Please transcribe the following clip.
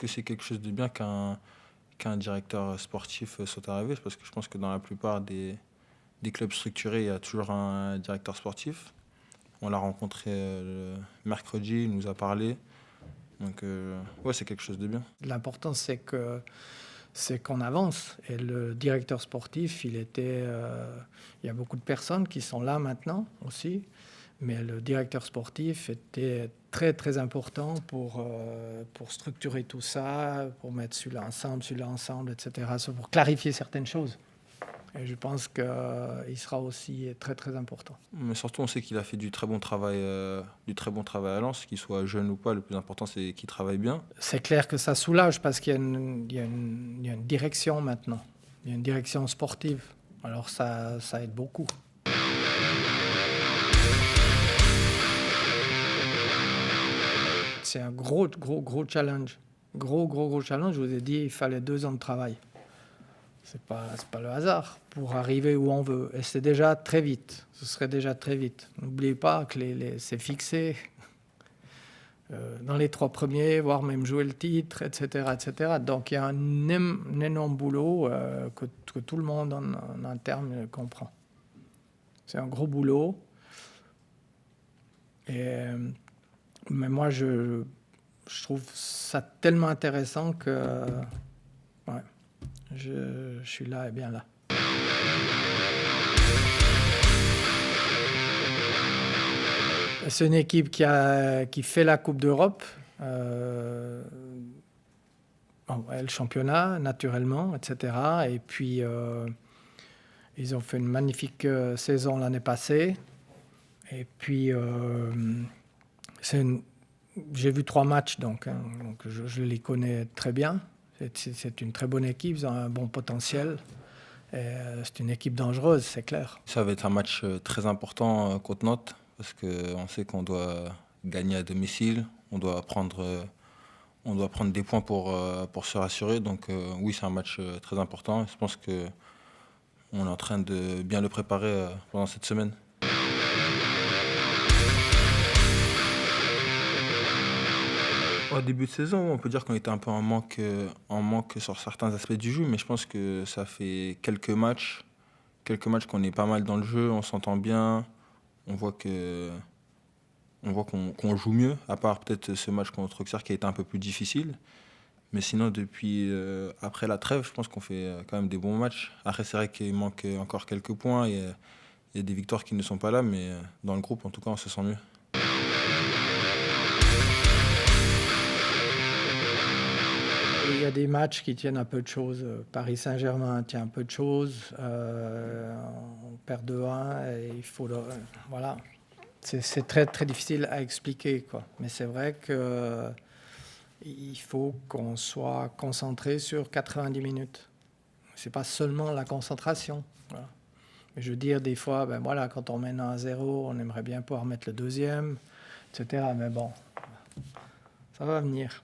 que c'est quelque chose de bien qu'un directeur sportif soit arrivé, parce que je pense que dans la plupart des clubs structurés, il y a toujours un directeur sportif. On l'a rencontré mercredi, il nous a parlé. Donc, ouais, c'est quelque chose de bien. L'important, c'est qu'on avance. Et le directeur sportif, il y a beaucoup de personnes qui sont là maintenant aussi, mais le directeur sportif était très, très important pour structurer tout ça, pour mettre celui-là ensemble, etc., pour clarifier certaines choses. Et je pense qu'il sera aussi très, très important. Mais surtout, on sait qu'il a fait du très bon travail à Lens, qu'il soit jeune ou pas. Le plus important, c'est qu'il travaille bien. C'est clair que ça soulage parce qu'il y a une direction maintenant. Il y a une direction sportive. Alors ça aide beaucoup. C'est un gros challenge. Gros challenge. Je vous ai dit, il fallait 2 ans de travail. C'est pas le hasard pour arriver où on veut. Et c'est déjà très vite. Ce serait déjà très vite. N'oubliez pas que c'est fixé dans les 3 premiers, voire même jouer le titre, etc. Donc il y a un énorme boulot que tout le monde en interne comprend. C'est un gros boulot. Mais moi, je trouve ça tellement intéressant que ouais, je suis là et bien là. C'est une équipe qui fait la Coupe d'Europe, le championnat, naturellement, etc. Et puis, ils ont fait une magnifique saison l'année passée. Et puis, j'ai vu 3 matchs, donc je les connais très bien. C'est une très bonne équipe, ils ont un bon potentiel. C'est une équipe dangereuse, c'est clair. Ça va être un match très important contre Nantes, parce qu'on sait qu'on doit gagner à domicile, on doit prendre des points pour se rassurer. Donc oui, c'est un match très important. Je pense qu'on est en train de bien le préparer pendant cette semaine. Au début de saison, on peut dire qu'on était un peu en manque sur certains aspects du jeu, mais je pense que ça fait quelques matchs qu'on est pas mal dans le jeu, on s'entend bien, on voit qu'on joue mieux, à part peut-être ce match contre Auxerre qui a été un peu plus difficile. Mais sinon, depuis après la trêve, je pense qu'on fait quand même des bons matchs. Après, c'est vrai qu'il manque encore quelques points, il y a des victoires qui ne sont pas là, mais dans le groupe, en tout cas, on se sent mieux. Il y a des matchs qui tiennent un peu de choses. Paris Saint-Germain tient un peu de choses. On perd 2-1 et il faut voilà. C'est très, très difficile à expliquer, quoi. Mais c'est vrai qu'il faut qu'on soit concentré sur 90 minutes. C'est pas seulement la concentration. Voilà. Mais je veux dire, des fois, voilà, quand on mène 1-0, on aimerait bien pouvoir mettre le deuxième, etc. Mais bon, ça va venir.